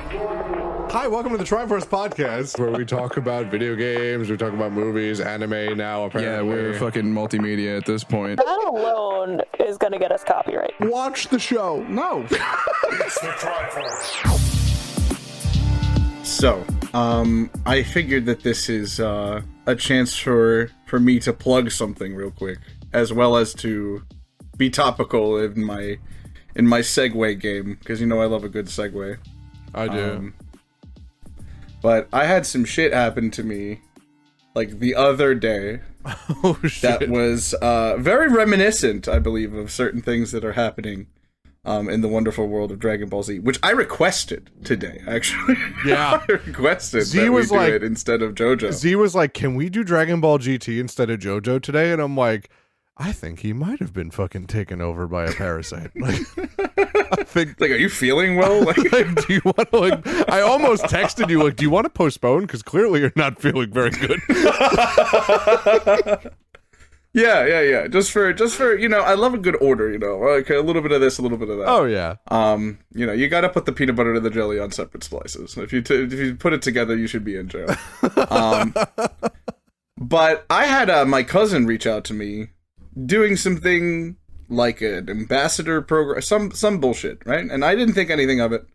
Hi, welcome to the Tryforce podcast, where we talk about video games, we talk about movies, anime now, apparently. Yeah, we're fucking multimedia at this point. That alone is going to get us copyright. Watch the show. No. It's the Tryforce. So, I figured that this is a chance for me to plug something real quick, as well as to be topical in my segue game, because you know I love a good segue. I do. But I had some shit happen to me, like, the other day. Oh, shit. That was very reminiscent, I believe, of certain things that are happening in the wonderful world of Dragon Ball Z, which I requested today, actually. Yeah. I requested Z that was we do like- it instead of JoJo. Z was like, can we do Dragon Ball GT instead of JoJo today? And I'm like, I think he might have been fucking taken over by a parasite. Like, I think... Like, are you feeling well? Like, do you want to, like, I almost texted you, like, do you want to postpone? Because clearly you're not feeling very good. yeah. Just for, you know, I love a good order, you know, like a little bit of this, a little bit of that. Oh, yeah. You know, you gotta put the peanut butter and the jelly on separate slices. If you put it together, you should be in jail. But I had my cousin reach out to me doing something like an ambassador program, some bullshit, right? And I didn't think anything of it.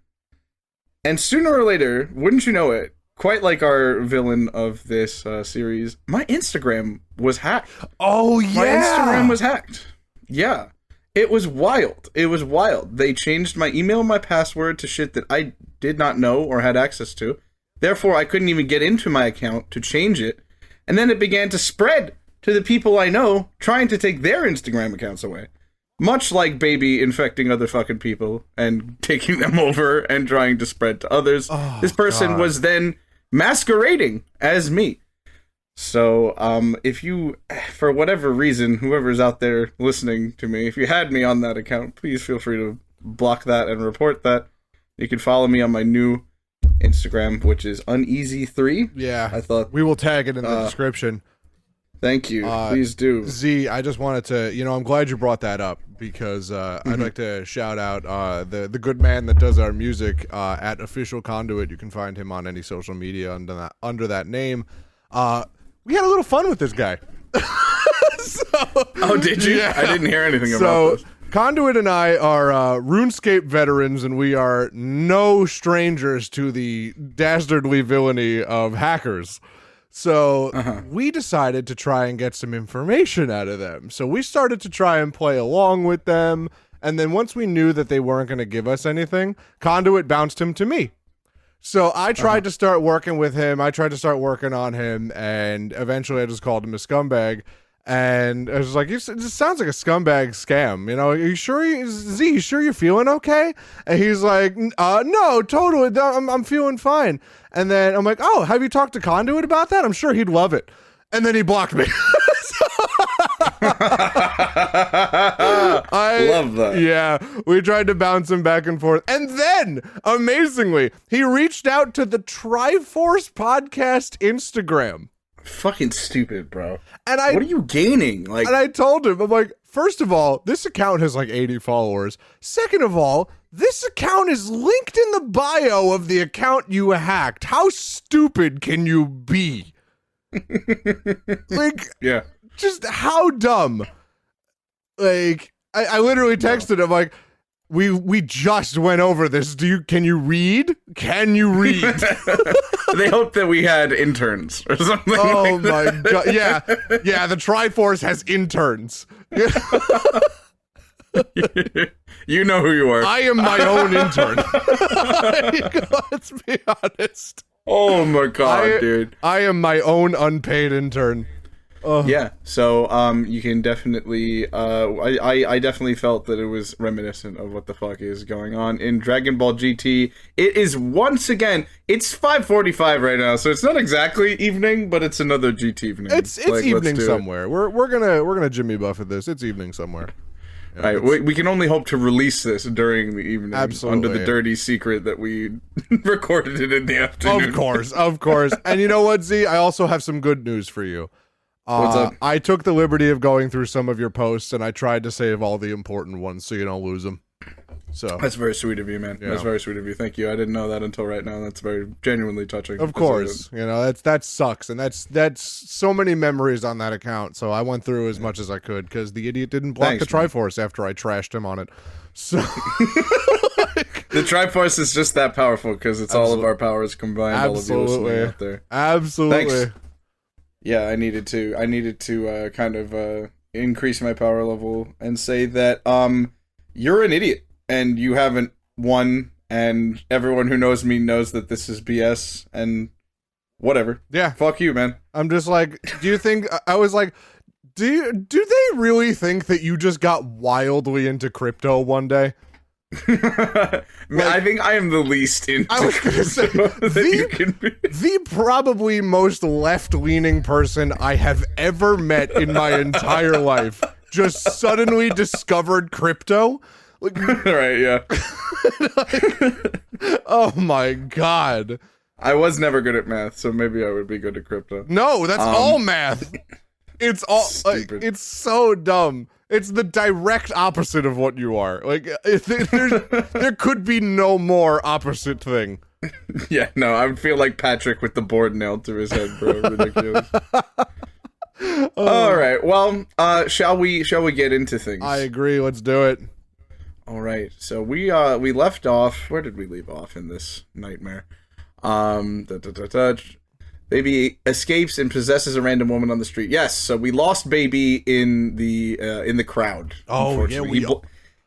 And sooner or later, wouldn't you know it, quite like our villain of this series, my Instagram was hacked. Oh, yeah. My Instagram was hacked. Yeah. It was wild. It was wild. They changed my email and my password to shit that I did not know or had access to. Therefore, I couldn't even get into my account to change it. And then it began to spread to the people I know, trying to take their Instagram accounts away. Much like Baby infecting other fucking people and taking them over and trying to spread to others. Oh, this person was then masquerading as me. So, if you, for whatever reason, whoever's out there listening to me, if you had me on that account, please feel free to block that and report that. You can follow me on my new Instagram, which is Uneasy3. Yeah. I thought we will tag it in the description. Thank you. Please do. Z, I just wanted to, you know, I'm glad you brought that up because I'd like to shout out the good man that does our music at Official Conduit. You can find him on any social media under that name. We had a little fun with this guy. Oh, did you? Yeah. I didn't hear anything about this. Conduit and I are RuneScape veterans, and we are no strangers to the dastardly villainy of hackers. So we decided to try and get some information out of them. So we started to try and play along with them. And then once we knew that they weren't going to give us anything, Conduit bounced him to me. So I tried to start working with him. I tried to start working on him. And eventually I just called him a scumbag. And I was like, it just sounds like a scumbag scam. You know, are you sure, Z, you sure you're feeling okay? And he's like, no, totally. I'm feeling fine. And then I'm like, oh, have you talked to Conduit about that? I'm sure he'd love it. And then he blocked me. I love that. Yeah, we tried to bounce him back and forth. And then, amazingly, he reached out to the Tryforce podcast Instagram. Fucking stupid, bro. And what are you gaining? Like, and I told him, I'm like, first of all, this account has like 80 followers. Second of all, this account is linked in the bio of the account you hacked. How stupid can you be? Like, yeah, just how dumb. Like, I literally texted him like, we just went over this. Can you read? Can you read? They hoped that we had interns or something. Oh my god. Yeah. Yeah, the Tryforce has interns. You know who you are. I am my own intern. Let's be honest. Oh my god, dude. I am my own unpaid intern. Yeah, so you can definitely I definitely felt that it was reminiscent of what the fuck is going on in Dragon Ball GT. It is once again, it's 5:45 right now, so it's not exactly evening, but it's another GT evening. It's like, evening somewhere. We're gonna Jimmy Buffett this. It's evening somewhere. Yeah, all right, we can only hope to release this during the evening. Absolutely. Under the dirty secret that we recorded it in the afternoon. Of course. And you know what, Z? I also have some good news for you. What's up? I took the liberty of going through some of your posts, and I tried to save all the important ones so you don't lose them. So That's very sweet of you, man. Yeah. That's very sweet of you. Thank you. I didn't know that until right now. That's very genuinely touching. of course, you know, that sucks, and that's so many memories on that account. So I went through as much as I could because the idiot didn't block Thanks, the Triforce after I trashed him on it. So The Tryforce is just that powerful because it's all of our powers combined. All of you listening out there. Absolutely. Thanks. Yeah, I needed to kind of increase my power level and say that you're an idiot and you haven't won, and everyone who knows me knows that this is BS and whatever. Yeah. Fuck you, man. I'm just like, do you think I was like, do they really think that you just got wildly into crypto one day? I think I am the least into I was gonna say that you can be. the probably most left-leaning person I have ever met in my entire life just suddenly discovered crypto. Like, Right, yeah. oh my god. I was never good at math, so maybe I would be good at crypto. No, that's all math. It's all like, Stupid. it's so dumb. It's the direct opposite of what you are. Like there could be no more opposite thing. Yeah, no, I would feel like Patrick with the board nailed to his head, bro. Ridiculous. All right, well, shall we get into things? I agree. Let's do it. All right, so we left off. Where did we leave off in this nightmare? Baby escapes and possesses a random woman on the street. Yes, so we lost Baby in the crowd. Oh, yeah, unfortunately.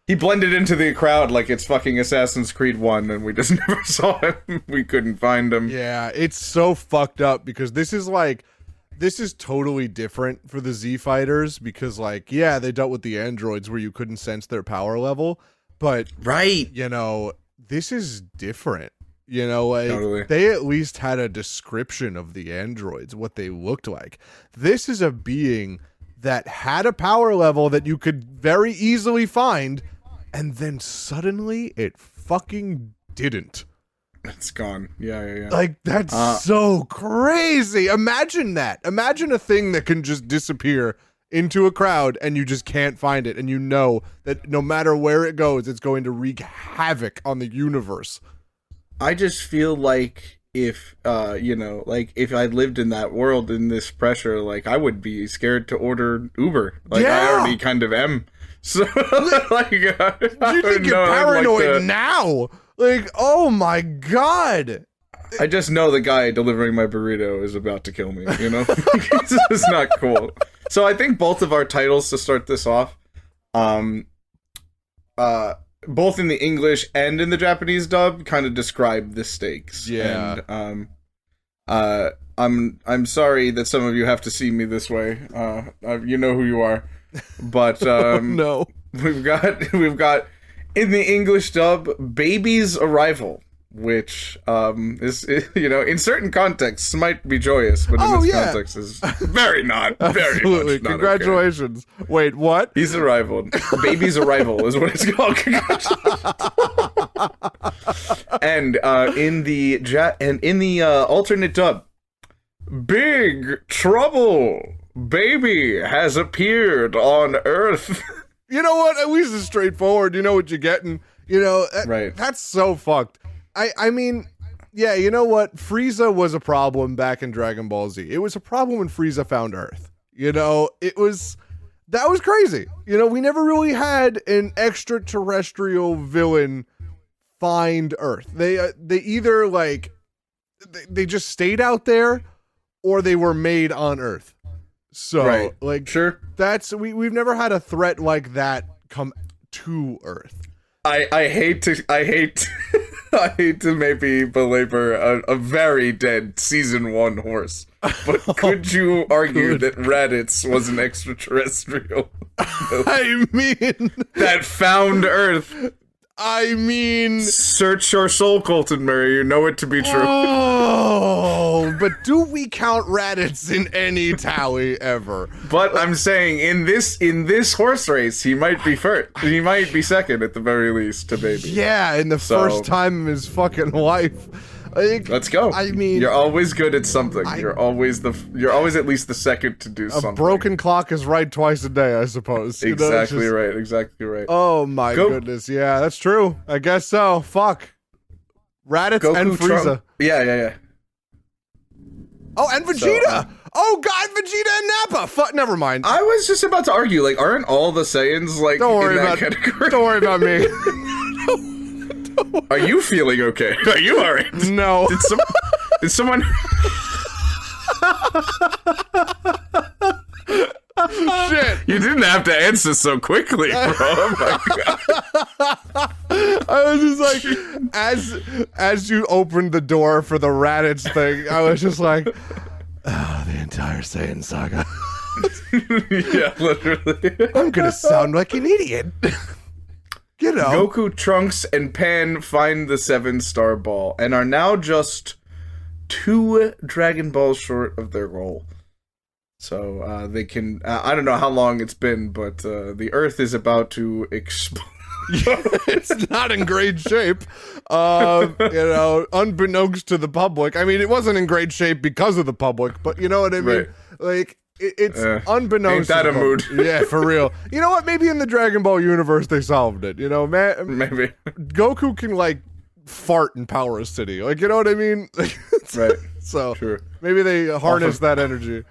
He blended into the crowd like it's fucking Assassin's Creed 1, and we just never saw him. We couldn't find him. Yeah, it's so fucked up because this is totally different for the Z fighters because like, yeah, they dealt with the androids where you couldn't sense their power level, but Right. you know, this is different. You know, like Totally. they at least had a description of the androids, what they looked like. This is a being that had a power level that you could very easily find, and then suddenly it fucking didn't. It's gone. Yeah. Like, that's so crazy. Imagine that. Imagine a thing that can just disappear into a crowd and you just can't find it, and you know that no matter where it goes, it's going to wreak havoc on the universe. I just feel like if if I lived in that world in this pressure, like I would be scared to order Uber. Like I already kind of am. So like You think you're paranoid now? Like, oh my god. I just know the guy delivering my burrito is about to kill me, you know? This is not cool. So I think both of our titles to start this off, both in the English and in the Japanese dub, kind of describe the stakes. Yeah. And I'm sorry that some of you have to see me this way. You know who you are. But No. we've got in the English dub, Baby's Arrival, which is, you know, in certain contexts might be joyous, but in this context is very not. Very Absolutely. much not. Congratulations. Okay. Wait, what? He's arrived. Baby's Arrival is what it's called. And in the alternate dub, Big Trouble. Baby has appeared on Earth. You know what? At least it's straightforward. You know what you're getting. You know, Right. That's so fucked. I mean, yeah, you know what? Frieza was a problem back in Dragon Ball Z. It was a problem when Frieza found Earth. You know, that was crazy. You know, we never really had an extraterrestrial villain find Earth. They either like they just stayed out there or they were made on Earth. So Right. like Sure. we've never had a threat like that come to Earth. I hate to maybe belabor a very dead season 1 horse, but could you argue that Raditz was an extraterrestrial I mean, that found Earth? Search your soul, Colton Murray. You know it to be true. Oh, but do we count Raditz in any tally ever? But I'm saying in this horse race, he might be first. He might be second at the very least to Baby. Yeah, in the first time in his fucking life. Like, Let's go. I mean, you're always good at something. You're always at least the second to do something. A broken clock is right twice a day, I suppose. Exactly right. Exactly right. Oh my goodness. Yeah, that's true. I guess so. Fuck. Raditz Goku, and Frieza. Yeah. Oh, and Vegeta. Oh God, Vegeta and Nappa. Fuck. Never mind. I was just about to argue. Like, aren't all the Saiyans like in that category? Don't worry about me. Are you feeling okay? Are you alright? No. Did someone? Shit. You didn't have to answer so quickly, bro. Oh my God. I was just like, as you opened the door for the Raditz thing, I was just like, the entire Saiyan saga. Yeah, literally. I'm gonna sound like an idiot. You know. Goku, Trunks, and Pan find the 7-star ball and are now just 2 Dragon Balls short of their goal. So they can. I don't know how long it's been, but the Earth is about to explode. It's not in great shape, unbeknownst to the public. I mean, it wasn't in great shape because of the public, but you know what I mean? Right. Like, it's unbeknownst ain't that to the a mood? Yeah, for real. You know what? Maybe in the Dragon Ball universe, they solved it. You know, man. Maybe. Goku can, like, fart in Power City. Like, you know what I mean? Right. So, True. maybe they harness that energy.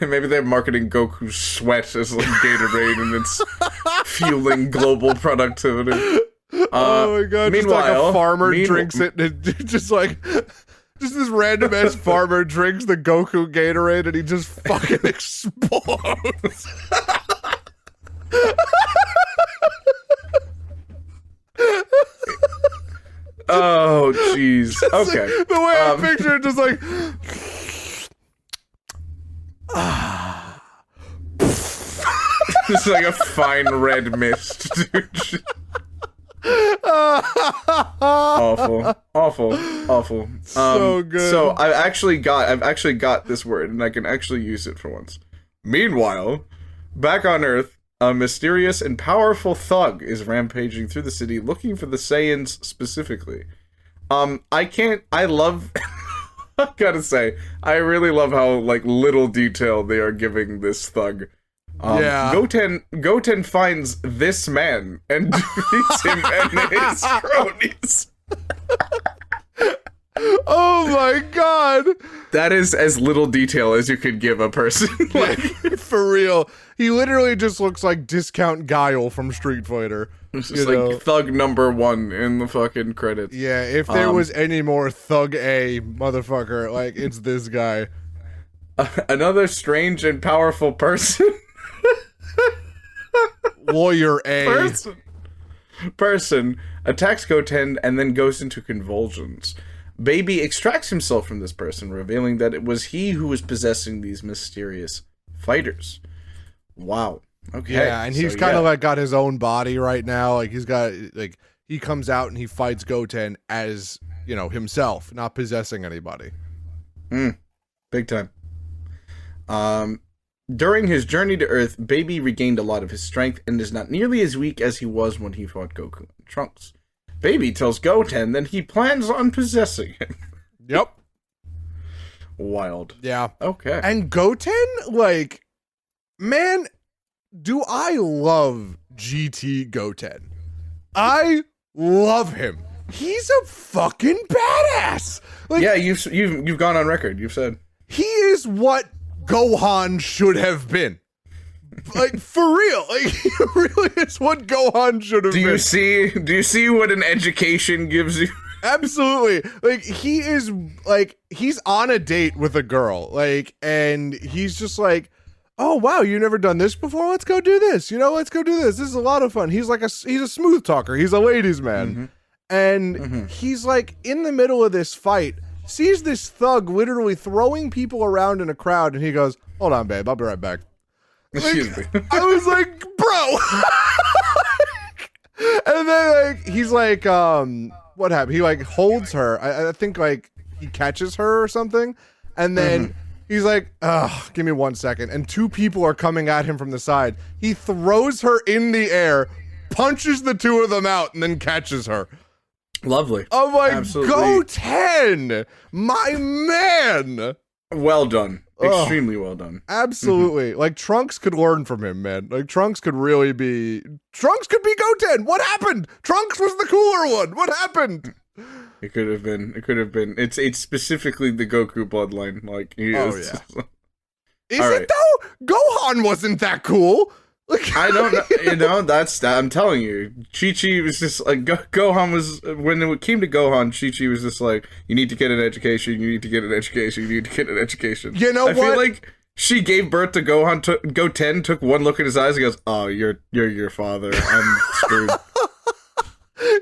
Maybe they're marketing Goku's sweat as like Gatorade and it's fueling global productivity. Oh my God! Meanwhile, just like a farmer drinks it, and just this random ass farmer drinks the Goku Gatorade, and he just fucking explodes. Oh jeez. Okay. Like, the way I picture it, just like. It's like a fine red mist, dude. Awful. So good. So I've actually got this word, and I can actually use it for once. Meanwhile, back on Earth, a mysterious and powerful thug is rampaging through the city looking for the Saiyans specifically. I gotta say, I really love how like little detail they are giving this thug. Yeah. Goten finds this man and defeats him and his cronies. Oh my God. That is as little detail as you could give a person. Like, for real. He literally just looks like Discount Guile from Street Fighter. it's just like thug number 1 in the fucking credits. Yeah, if there was any more Thug A motherfucker, like, it's this guy. Another strange and powerful person. Warrior A. Person attacks Goten and then goes into convulsions. Baby extracts himself from this person, revealing that it was he who was possessing these mysterious fighters. Wow. Okay. Yeah, and he's kind of like got his own body right now. Like he's got like he comes out and he fights Goten as, you know, himself, not possessing anybody. Big time. During his journey to Earth, Baby regained a lot of his strength and is not nearly as weak as he was when he fought Goku and Trunks. Baby tells Goten that he plans on possessing him. Yep. Wild. Yeah. Okay. And Goten, like, man, do I love GT Goten. I love him. He's a fucking badass. Like, yeah, you've gone on record. You've said he is what Gohan should have been. Like, for real. Like, he really is what Gohan should have been. Do you see what an education gives you? Absolutely. Like, he is, like, he's on a date with a girl. Like, and he's just like, oh, wow, you never done this before? Let's go do this. You know, let's go do this. This is a lot of fun. He's like he's a smooth talker. He's a ladies' man. And he's like in the middle of this fight, sees this thug literally throwing people around in a crowd, and he goes, hold on, babe, I'll be right back. Like, Excuse me. I was like, bro. And then like he's like, what happened? He like holds her. I think like he catches her or something, and then he's like, give me 1 second. And 2 people are coming at him from the side. He throws her in the air, punches the 2 of them out, and then catches her. Lovely. I'm like, Absolutely. Goten, my man. Well done. Oh. Extremely well done. Absolutely. Like, Trunks could learn from him, man. Like, Trunks could be Goten. What happened? Trunks was the cooler one. What happened? It could have been. It's specifically the Goku bloodline. Like, he is. Yeah. Is All it right. though? Gohan wasn't that cool. Like, I don't know. I'm telling you. Chi-Chi was just like, Gohan was, when it came to Gohan, Chi-Chi was just like, you need to get an education, you need to get an education, you need to get an education. You know I what? feel like she gave birth to Gohan, Goten took one look at his eyes and goes, oh, you're your father. I'm screwed.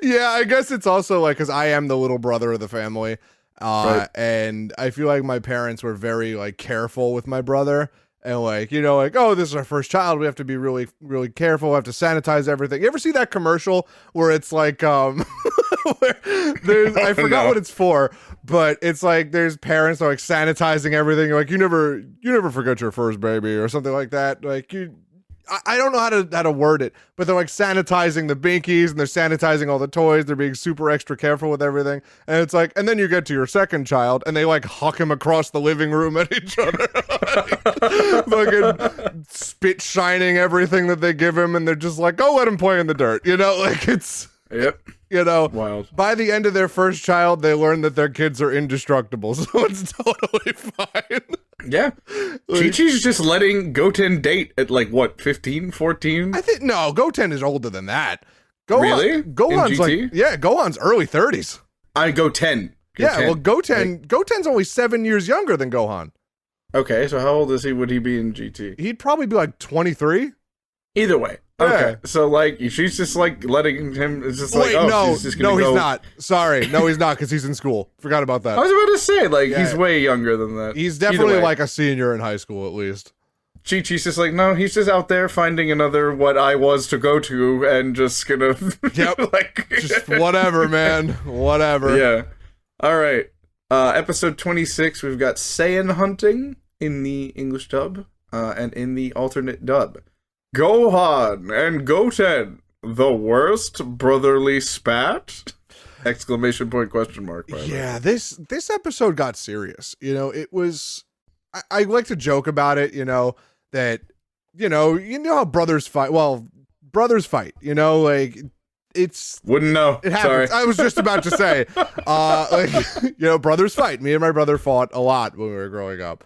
yeah, I guess it's also like, because I am the little brother of the family. Right. And I feel like my parents were very like careful with my brother. And like, you know, like, oh, this is our first child. We have to be really, really careful. We have to sanitize everything. You ever see that commercial where it's like, where I forgot what it's for, but it's like there's parents that are like sanitizing everything. Like, you never forget your first baby or something like that. Like I don't know how to word it, but they're like sanitizing the binkies and they're sanitizing all the toys. They're being super extra careful with everything. And it's like, and then you get to your second child and they like huck him across the living room at each other. Fucking spit shining everything that they give him. And they're just like, oh, let him play in the dirt. You know, like it's, Yep. you know, Wild. by the end of their first child, they learn that their kids are indestructible. So it's totally fine. Yeah. Chi-Chi's just letting Goten date at like, what, 15, 14? I think, no, Goten is older than that. Really? Gohan's In like, GT? yeah, Gohan's early 30s. I go 10. Yeah, well, Goten's only 7 years younger than Gohan. Okay, so how old would he be in GT? He'd probably be like 23. Either way. Yeah. Okay, so like, she's just like letting him, it's just like, Wait, oh, no, she's just gonna no, go. he's not. Sorry, no, he's not, because he's in school. Forgot about that. I was about to say, like, Yeah. he's way younger than that. He's Either definitely way. like a senior in high school, at least. Chi-Chi's just like, no, he's just out there finding another what I was to go to and just gonna... Yep. like, Just whatever, man. Whatever. yeah. Alright. Episode 26, we've got Saiyan hunting in the English dub, and in the alternate dub. Gohan and Goten, the worst brotherly spat? Exclamation point, question mark. By the way. Yeah, this episode got serious. You know, it was... I like to joke about it, you know, that, you know how brothers fight. Well, brothers fight, you know, like, it's... Wouldn't know. It happens. Sorry. I was just about to say, like, you know, brothers fight. Me and my brother fought a lot when we were growing up.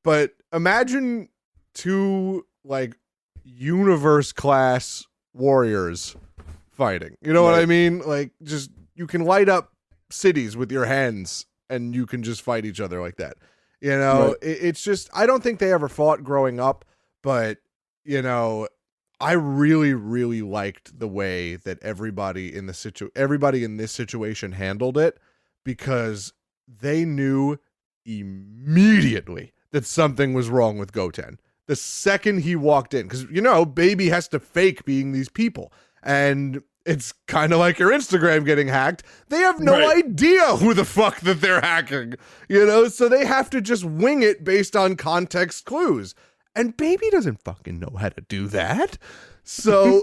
But imagine two, like, universe-class warriors fighting. You know what I mean? Like, just, you can light up cities with your hands, and you can just fight each other like that. You know, it's just, I don't think they ever fought growing up, but, you know, I really, really liked the way that everybody in this situation handled it, because they knew immediately that something was wrong with Goten. The second he walked in, because, you know, Baby has to fake being these people, and it's kind of like your Instagram getting hacked. They have no idea who the fuck that they're hacking, you know, so they have to just wing it based on context clues. And Baby doesn't fucking know how to do that. So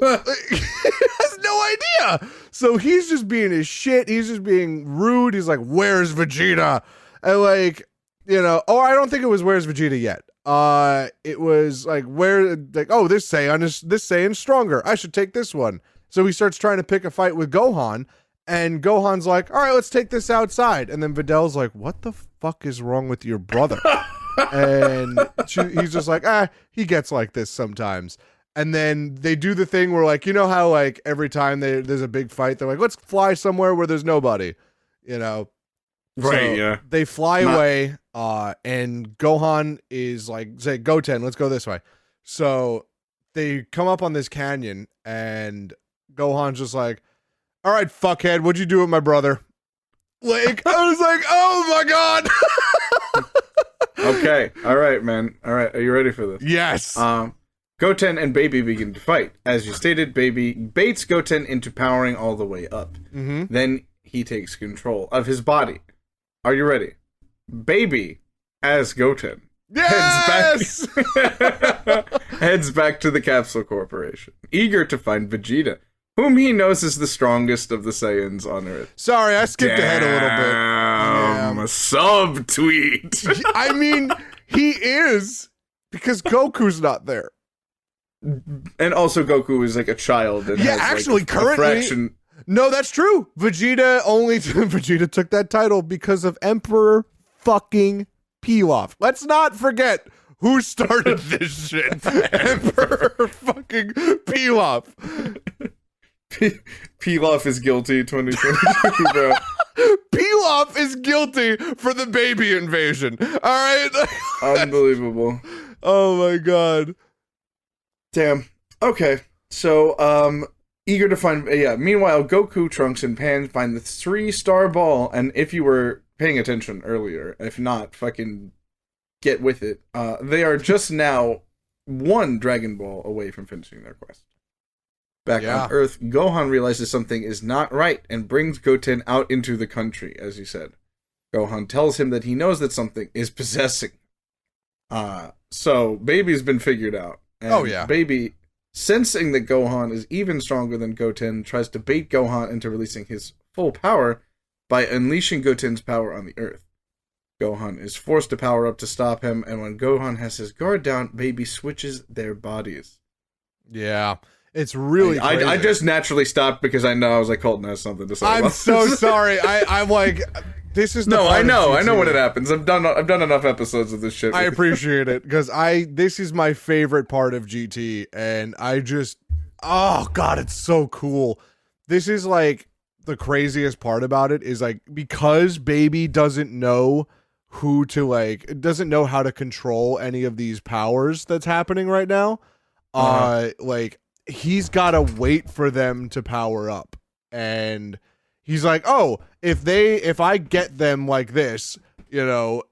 he has no idea. So he's just being his shit. He's just being rude. He's like, where's Vegeta? And like, you know, I don't think it was where's Vegeta yet. It was like, oh, this Saiyan's stronger. I should take this one. So he starts trying to pick a fight with Gohan, and Gohan's like, all right, let's take this outside. And then Videl's like, what the fuck is wrong with your brother? And he's just like, he gets like this sometimes. And then they do the thing where, like, you know how, like, every time there's a big fight, they're like, let's fly somewhere where there's nobody, you know? Right, So yeah. They fly away, and Gohan is like, say, Goten, let's go this way. So they come up on this canyon, and Gohan's just like, all right, fuckhead, what'd you do with my brother? Like, I was like, oh my god. Okay, alright, man. Alright, are you ready for this? Yes. Goten and Baby begin to fight. As you stated, Baby baits Goten into powering all the way up. Mm-hmm. Then he takes control of his body. Are you ready? Baby, as Goten, Yes. heads back to the Capsule Corporation, eager to find Vegeta. whom he knows is the strongest of the Saiyans on Earth. Sorry, I skipped ahead a little bit. Damn, subtweet. I mean, he is, because Goku's not there. And also Goku is like a child. And has, actually, like, currently... fraction. No, that's true. Vegeta took that title because of Emperor fucking Pilaf. Let's not forget who started this shit. Emperor fucking Pilaf. Pilaf is guilty 2022, bro. Pilaf is guilty for the baby invasion. All right? Unbelievable. Oh my god. Damn. Okay. So, eager to find... meanwhile, Goku, Trunks, and Pan find the 3-star ball, and if you were paying attention earlier, if not, fucking get with it. They are just now 1 Dragon Ball away from finishing their quest. Back on Earth, Gohan realizes something is not right and brings Goten out into the country, as he said. Gohan tells him that he knows that something is possessing. So, Baby's been figured out. And Baby, sensing that Gohan is even stronger than Goten, tries to bait Gohan into releasing his full power by unleashing Goten's power on the Earth. Gohan is forced to power up to stop him, and when Gohan has his guard down, Baby switches their bodies. Yeah. It's really crazy. I just naturally stopped because I know I was like, Colton has something to say. I'm so sorry. I'm like, this is the I know when it happens. I've done enough episodes of this shit. I appreciate it because this is my favorite part of GT, and I just, oh god, it's so cool. This is like the craziest part about it is like because Baby doesn't know who to doesn't know how to control any of these powers that's happening right now. Like he's got to wait for them to power up, and he's like, oh, if I get them like this, you know,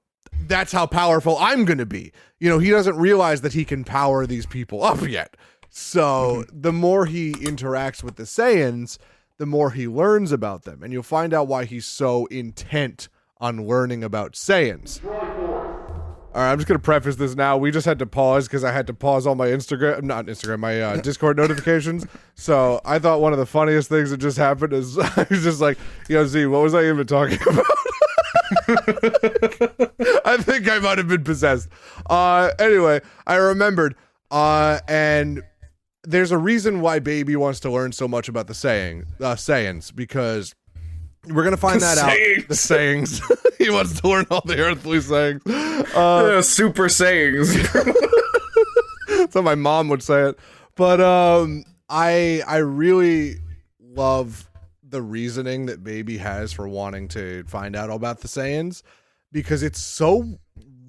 that's how powerful I'm going to be. You know, he doesn't realize that he can power these people up yet. So the more he interacts with the Saiyans, the more he learns about them. And you'll find out why he's so intent on learning about Saiyans. All right, I'm just going to preface this now. We just had to pause because I had to pause all my my Discord notifications. So I thought one of the funniest things that just happened is I was just like, Z, what was I even talking about? I think I might have been possessed. Anyway, I remembered. And there's a reason why Baby wants to learn so much about the Saiyans, because we're going to find that out. The sayings. He wants to learn all the earthly sayings. Super sayings. That's how my mom would say it. But I really love the reasoning that Baby has for wanting to find out about the Saiyans, because it's so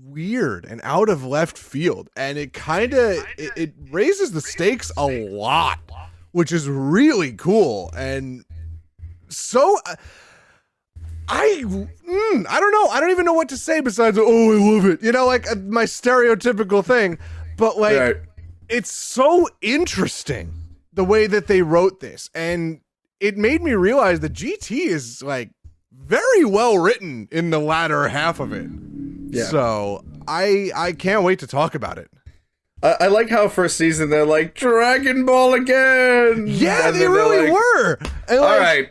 weird and out of left field, and it kind of it raises the stakes a lot, which is really cool. And so I don't know. I don't even know what to say besides, oh, I love it. You know, like my stereotypical thing. But like, It's so interesting the way that they wrote this. And it made me realize that GT is like very well written in the latter half of it. Yeah. So I can't wait to talk about it. I like how first season they're like, Dragon Ball again. Yeah, they really were. And all right.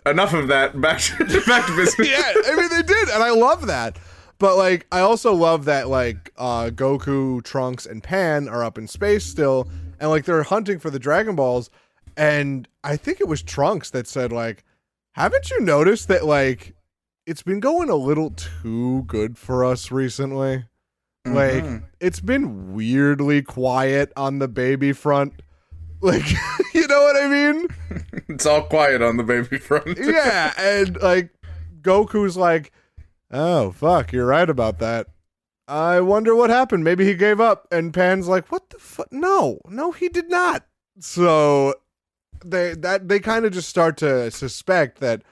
Enough of that. Back to business. Yeah, I mean, they did, and I love that. But like, I also love that like Goku, Trunks, and Pan are up in space still, and like they're hunting for the Dragon Balls. And I think it was Trunks that said like, haven't you noticed that like it's been going a little too good for us recently? Like it's been weirdly quiet on the Baby front. Like, you know what I mean? It's all quiet on the Baby front. Yeah, and like Goku's like, oh fuck, you're right about that. I wonder what happened. Maybe he gave up. And Pan's like, what the fuck? No, he did not. So they kind of just start to suspect that,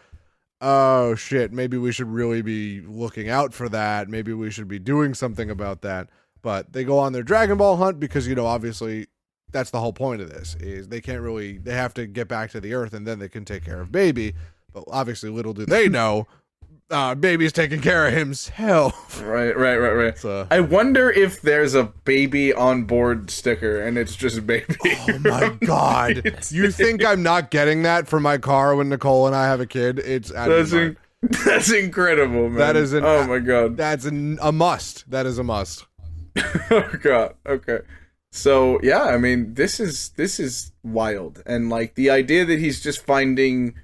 oh shit, maybe we should really be looking out for that. Maybe we should be doing something about that. But they go on their Dragon Ball hunt because, you know, obviously that's the whole point of this, is they have to get back to the Earth and then they can take care of Baby. But obviously little do they know, baby's taking care of himself. Right. So- I wonder if there's a baby on board sticker and it's just baby. Oh my god. You think I'm not getting that for my car when Nicole and I have a kid? It's out of my mind. That's incredible, man. That is oh my god. That's a must. That is a must. Oh god. Okay. So yeah, I mean, this is wild, and like the idea that he's just finding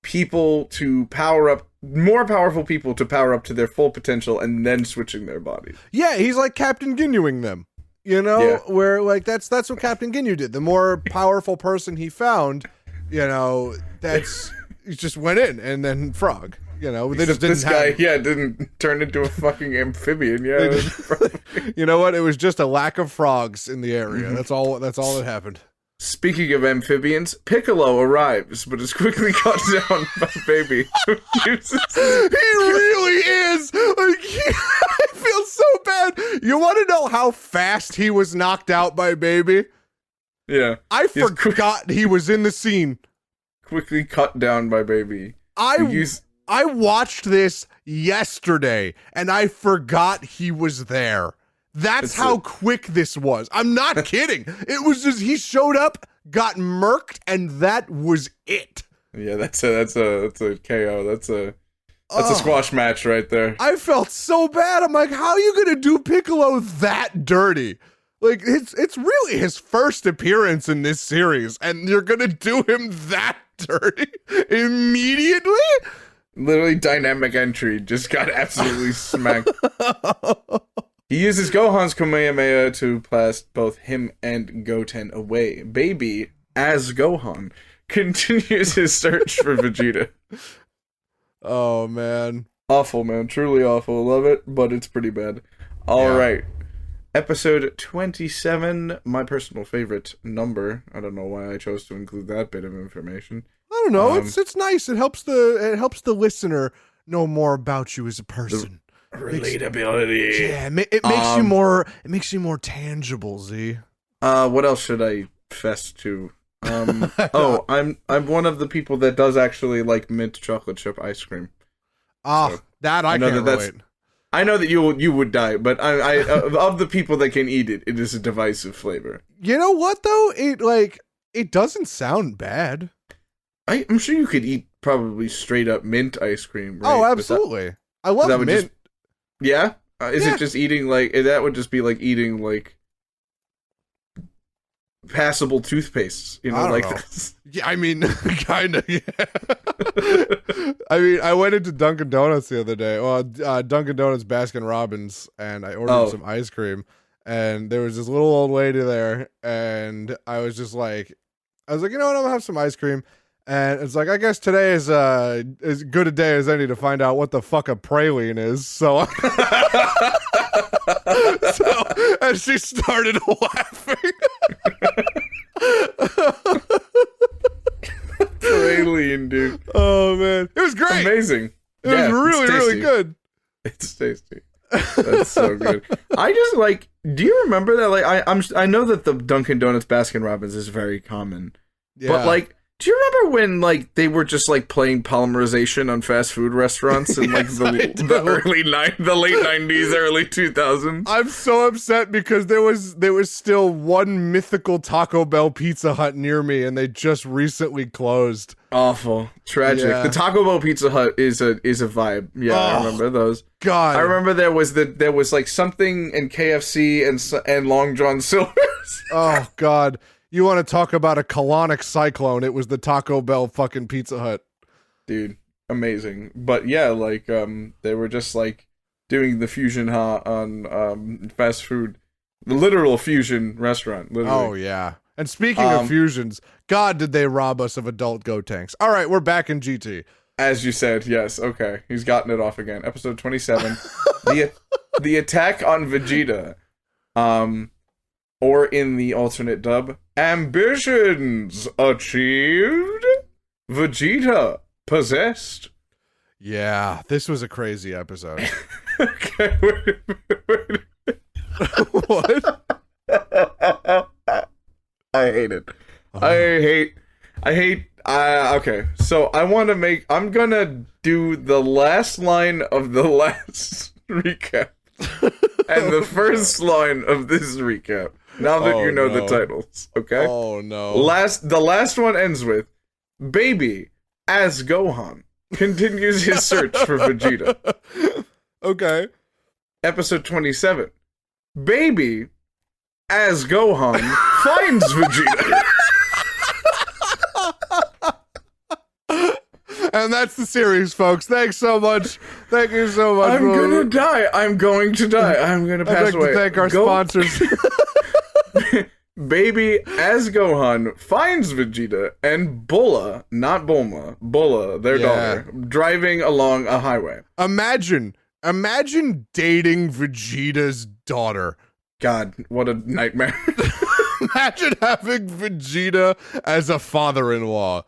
people to power up, more powerful people to power up to their full potential, and then switching their bodies. Yeah, he's like Captain Ginnewing them. You know, Yeah. where like that's what Captain Ginyu did. The more powerful person he found, you know, he just went in, and then frog. You know, they just didn't this guy, didn't turn into a fucking amphibian. Yeah, it was you know what? It was just a lack of frogs in the area. That's all that happened. Speaking of amphibians, Piccolo arrives, but is quickly cut down by Baby. He really is. Like, I feel so bad. You want to know how fast he was knocked out by Baby? Yeah, I forgot he was in the scene. Quickly cut down by Baby. I watched this yesterday, and I forgot he was there. That's how quick this was. I'm not kidding. It was just, he showed up, got murked, and that was it. Yeah, that's a KO. That's a squash match right there. I felt so bad. I'm like, how are you gonna do Piccolo that dirty? Like, it's really his first appearance in this series, and you're gonna do him that dirty immediately? Literally dynamic entry, just got absolutely smacked. He uses Gohan's Kamehameha to blast both him and Goten away. Baby, as Gohan, continues his search for Vegeta. Oh, man. Awful, man. Truly awful. Love it, but it's pretty bad. All right. Episode 27, my personal favorite number. I don't know why I chose to include that bit of information. I don't know. It's nice. It helps the listener know more about you as a person. Relatability. It makes you more tangible, Z. What else should I fess to? I'm one of the people that does actually like mint chocolate chip ice cream. So, that I can't relate. I know that you would die, but I of the people that can eat it, it is a divisive flavor. You know what though? It doesn't sound bad. I'm sure you could eat probably straight up mint ice cream. Right? Oh, absolutely. I love mint. Yeah? Is it just eating like... That would just be like eating like... passable toothpastes, you know, I like don't know. this. Yeah, I mean, kind of, yeah. I mean, I went into Dunkin' Donuts the other day. Well, Dunkin' Donuts Baskin Robbins, and I ordered some ice cream, and there was this little old lady there, and I was like, you know what, I'm gonna have some ice cream. And it's like, I guess today is as good a day as any to find out what the fuck a praline is. So, and she started laughing. Praline, dude. Oh man, it was great. Amazing. It was really good. It's tasty. That's so good. I just like. Do you remember that? Like, I know that the Dunkin' Donuts Baskin Robbins is very common, but like. Do you remember when like they were just like playing polymerization on fast food restaurants in like the late 90s, early 2000s? I'm so upset because there was still one mythical Taco Bell Pizza Hut near me, and they just recently closed. Awful, tragic. Yeah. The Taco Bell Pizza Hut is a vibe. Yeah, I remember those. God, I remember there was like something in KFC and Long John Silver's. Oh God. You want to talk about a colonic cyclone? It was the Taco Bell fucking Pizza Hut. Dude, amazing. But yeah, like they were just like doing the fusion on fast food, the literal fusion restaurant. Literally. Oh yeah. And speaking of fusions, God, did they rob us of adult Gotenks? All right, we're back in GT. As you said, yes. Okay, he's gotten it off again. Episode 27, the attack on Vegeta. Or in the alternate dub, ambitions achieved, Vegeta possessed. Yeah, this was a crazy episode. Okay, wait. What? I hate it. I Okay, so I'm gonna do the last line of the last recap and the first line of this recap. Now that you know the titles, okay? Oh no. The last one ends with Baby, as Gohan, continues his search for Vegeta. Okay. Episode 27. Baby, as Gohan, finds Vegeta. And that's the series, folks. Thanks so much. Thank you so much. I'm gonna die. I'm going to die. I'm gonna pass I'd like away. to thank our sponsors. Baby, as Gohan, finds Vegeta and Bulla, not Bulma, Bulla, their daughter, driving along a highway. Imagine dating Vegeta's daughter. God, what a nightmare. Imagine having Vegeta as a father-in-law.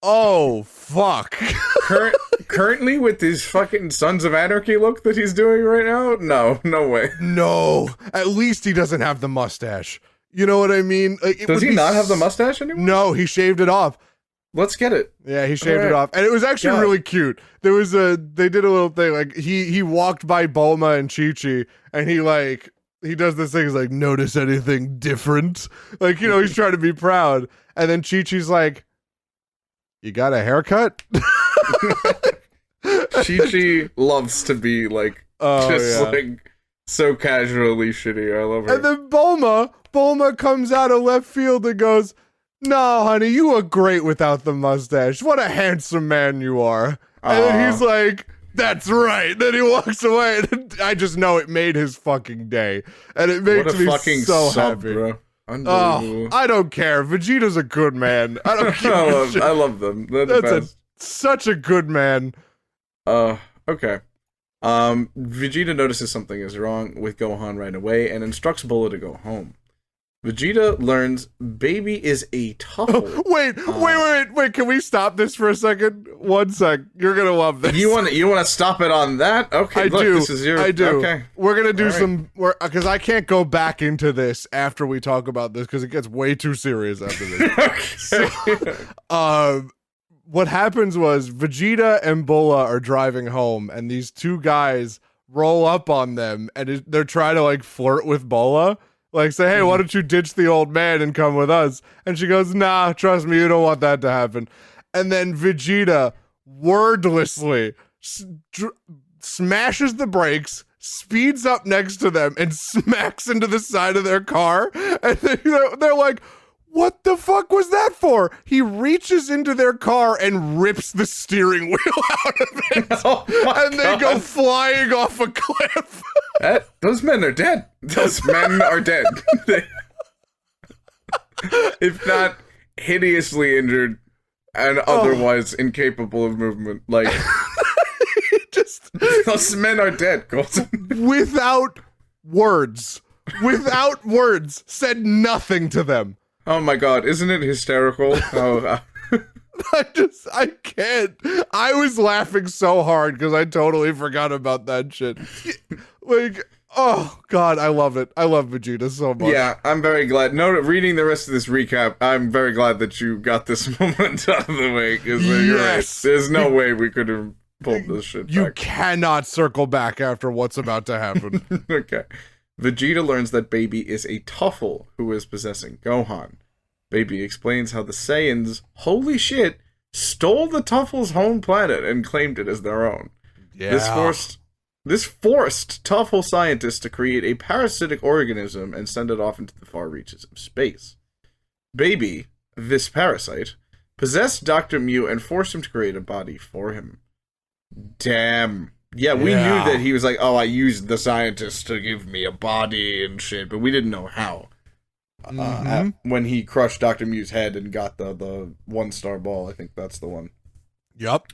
Oh, fuck. Currently, with his fucking Sons of Anarchy look that he's doing right now? No way. No. At least he doesn't have the mustache. You know what I mean? Like, Does he not have the mustache anymore? No, he shaved it off. Let's get it. Yeah, he shaved it off. And it was actually really cute. They did a little thing, like, he walked by Bulma and Chi-Chi, and he does this thing, he's like, notice anything different? Like, you know, he's trying to be proud. And then Chi-Chi's like, you got a haircut? Chi-Chi loves to be like, like, so casually shitty. I love her. And then Bulma comes out of left field and goes, no, honey, you look great without the mustache. What a handsome man you are. And then he's like, that's right. Then he walks away. And I just know it made his fucking day. And it makes me so happy. Bro. Oh, I don't care. Vegeta's a good man. I don't care. I love them. They're the best. Such a good man. Okay. Vegeta notices something is wrong with Gohan right away and instructs Bulla to go home. Vegeta learns Baby is a Tuffle. Wait. Can we stop this for a second? 1 sec. You're going to love this. You want to stop it on that? Okay, I do. This is your... I do. Okay. We're going to do because I can't go back into this after we talk about this because it gets way too serious after this. Okay. So, what happens was Vegeta and Bulla are driving home and these two guys roll up on them and they're trying to like flirt with Bulla. Like, say, hey, why don't you ditch the old man and come with us? And she goes, nah, trust me, you don't want that to happen. And then Vegeta wordlessly smashes the brakes, speeds up next to them, and smacks into the side of their car. And they're like, what the fuck was that for? He reaches into their car and rips the steering wheel out of it. They go flying off a cliff. Those men are dead. Those men are dead. If not hideously injured and otherwise incapable of movement. Like, those men are dead, Colton. Without words. Said nothing to them. Oh my god, isn't it hysterical? I can't. I was laughing so hard because I totally forgot about that shit. Like, oh god, I love it. I love Vegeta so much. Yeah, I'm very glad. Reading the rest of this recap, I'm very glad that you got this moment out of the way. Because yes. There's no way we could have pulled this shit back. You cannot circle back after what's about to happen. Okay. Vegeta learns that Baby is a Tuffle who is possessing Gohan. Baby explains how the Saiyans, holy shit, stole the Tuffle's home planet and claimed it as their own. Yeah. This forced Tuffle scientists to create a parasitic organism and send it off into the far reaches of space. Baby, this parasite, possessed Dr. Mew and forced him to create a body for him. Damn. Yeah, we knew that he was like, oh, I used the scientists to give me a body and shit, but we didn't know how. When he crushed Dr. Mew's head and got the 1-star ball, I think that's the one. Yup.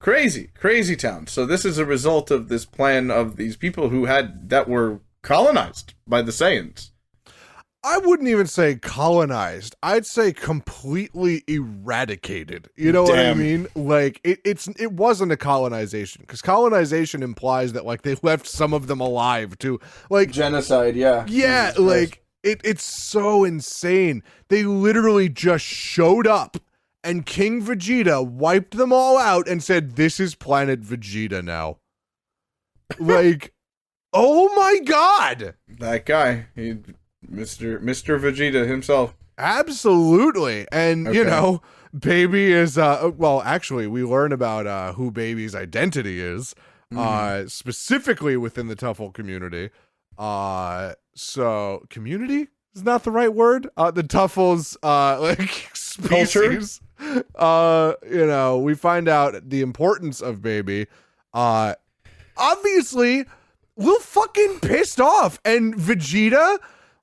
Crazy town. So this is a result of this plan of these people that were colonized by the Saiyans. I wouldn't even say colonized. I'd say completely eradicated. You know what I mean? Like it wasn't a colonization because colonization implies that like they left some of them alive too. Like genocide, yeah. Yeah, like it's so insane. They literally just showed up and King Vegeta wiped them all out and said, "This is Planet Vegeta now." Like, oh my God. That guy, Mr. Vegeta himself. Absolutely. And, you Okay. know, Baby is, well, actually, we learn about who Baby's identity is, specifically within the Tuffle community. So, community is not the right word. The Tuffle's, like, species. You know, we find out the importance of Baby. Obviously, we're fucking pissed off. And Vegeta,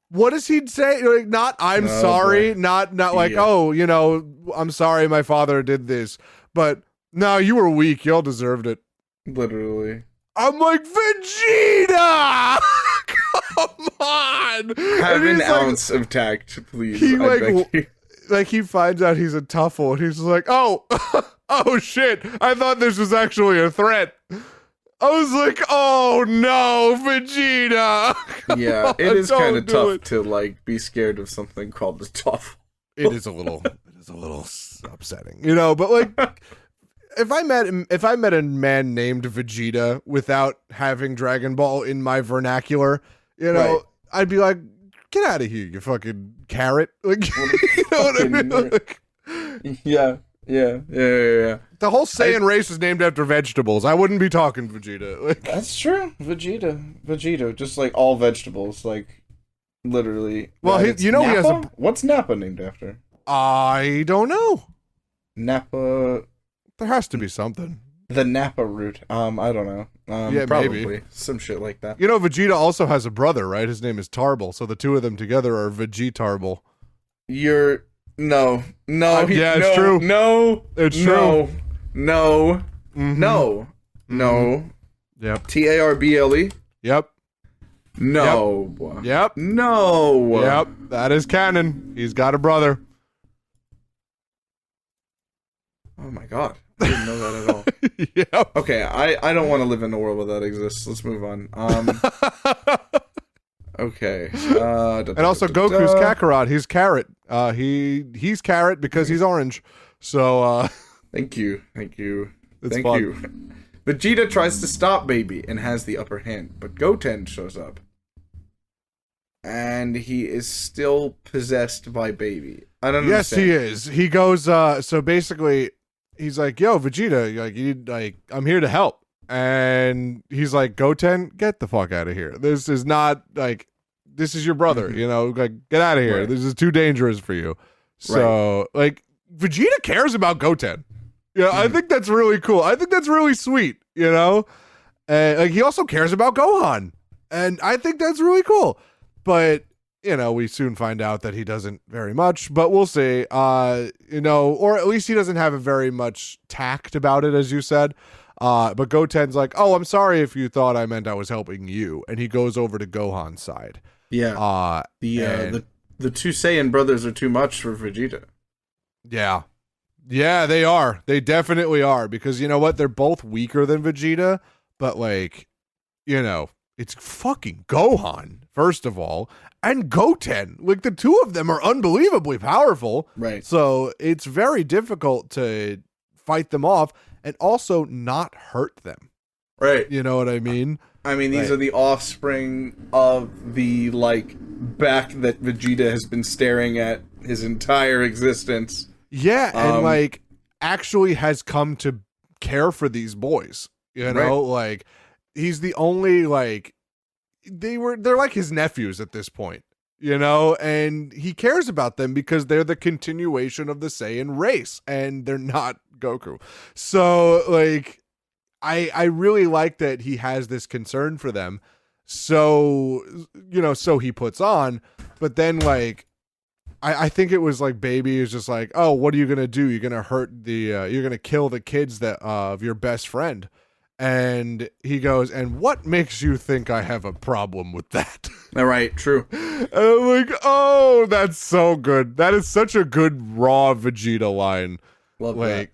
what does he say? Like, not I'm sorry, boy. not like, Yeah. oh, you know, I'm sorry my father did this. But no, you were weak. Y'all deserved it. Literally. I'm like, Vegeta! Come on! Have And an he's like- ounce of tact, please. He, I like, beg you. like he finds out he's a Tuffle and he's like, oh, oh shit, I thought this was actually a threat. I was like, oh no, Vegeta. Yeah, it is kind of Don't do tough it. to like be scared of something called the Tuffle. It is a little upsetting, you know, but like if I met a man named Vegeta without having Dragon Ball in my vernacular, you know, Right. I'd be like, get out of here, you fucking carrot. Like, you know what I mean? Like, Yeah. the whole Saiyan race is named after vegetables. I wouldn't be talking Vegeta. Like, That's true. Vegeta, just like all vegetables, like literally. Well, Right, he- it's you know he has a- Nappa? What's Nappa named after? I don't know. Nappa, There has to be something. the Nappa root. I don't know. Yeah, probably maybe. some shit like that. You know, Vegeta also has a brother, right? His name is Tarble. So the two of them together are Vegetarble. You're no. Yeah, it's no, true. No, It's no, true. no, Mhm. no, no. Yep. Tarble. Yep. No. Yep. No. Yep. That is canon. He's got a brother. Oh my god. I didn't know that at all. Yep. Okay, I don't want to live in a world where that exists. Let's move on. Okay. And also Goku's Kakarot. He's Carrot. He's Carrot because he's orange. So Thank you. It's Thank fun. you. Vegeta tries to stop Baby and has the upper hand, but Goten shows up. And he is still possessed by Baby. I don't yes, understand. he is. He goes. So basically, he's like, "Yo, Vegeta, I'm here to help." And he's like, "Goten, get the fuck out of here. This is not like, this is your brother. You know, like, get out of here. Right. This is too dangerous for you." So, like, Vegeta cares about Goten. Yeah, I think that's really cool. I think that's really sweet. You know, and like he also cares about Gohan, and I think that's really cool. But you know, we soon find out that he doesn't very much, but we'll see. You know, or at least he doesn't have a very much tact about it, as you said. But Goten's like, "Oh, I'm sorry if you thought I meant I was helping you," and he goes over to Gohan's side. Yeah. And- The two Saiyan brothers are too much for Vegeta. Yeah. Yeah, they are. They definitely are, because you know what? They're both weaker than Vegeta, but like, you know, it's fucking Gohan, first of all, and Goten. Like, the two of them are unbelievably powerful. Right. So it's very difficult to fight them off and also not hurt them. Right. You know what I mean? I mean, these Right. are the offspring of the, like, back that Vegeta has been staring at his entire existence. Yeah, and Um, like actually has come to care for these boys. You know, like he's the only like they're like his nephews at this point, you know, and he cares about them because they're the continuation of the Saiyan race and they're not Goku. So like I really like that he has this concern for them. So, you know, so he puts on, but then like I think it was like Baby is just like, oh, what are you gonna do? You're gonna hurt the, you're gonna kill the kids that of your best friend, and he goes, and what makes you think I have a problem with that? All right, true. And I'm like, oh, that's so good. That is such a good raw Vegeta line. Love Like,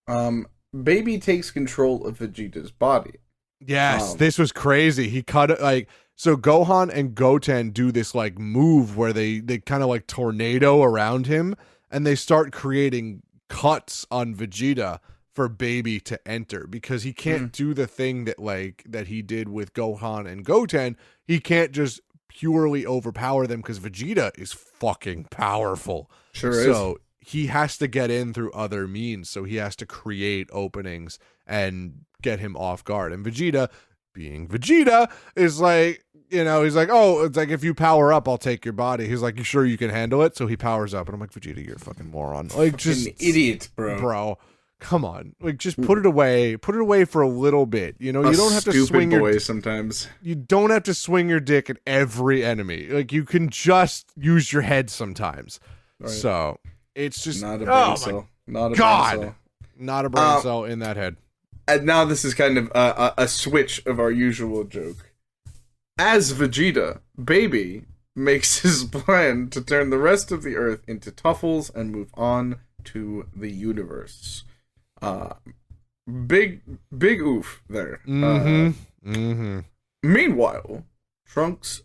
that. Baby takes control of Vegeta's body. yes, this was crazy. He cut it like. So Gohan and Goten do this like move where they kind of like tornado around him, and they start creating cuts on Vegeta for Baby to enter, because he can't do the thing that he did with Gohan and Goten. He can't just purely overpower them, because Vegeta is fucking powerful. Sure is. So he has to get in through other means. So he has to create openings and get him off guard. And Vegeta, being Vegeta, is like, he's like, oh, it's like, if you power up, I'll take your body. He's like, you sure you can handle it? So he powers up, and I'm like, Vegeta, you're a fucking moron. Like, just an idiot, bro. Come on, like, just put it away for a little bit. You don't have to swing your sometimes. You don't have to swing your dick at every enemy. Like, you can just use your head sometimes. Right. So it's just not a brain cell. Not a God, brain cell. Not a brain cell in that head. And now this is kind of a switch of our usual joke. As Vegeta, Baby makes his plan to turn the rest of the Earth into Tuffles and move on to the universe. Big oof there. Meanwhile, Trunks,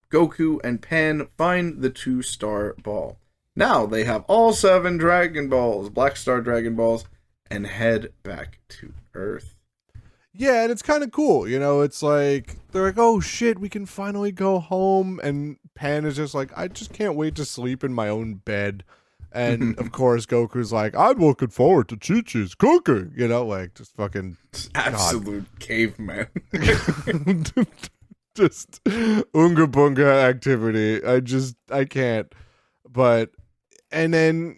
Goku, and Pan find the 2-star ball. Now they have all 7 Dragon Balls, Black Star Dragon Balls, and head back to Earth. Yeah, and it's kind of cool. It's like, they're like, oh shit, we can finally go home. And Pan is just like, I just can't wait to sleep in my own bed. And of course, Goku's like, I'm looking forward to Chi-Chi's cooking. Like, just fucking absolute caveman. Just unga bunga activity. I can't. But, and then,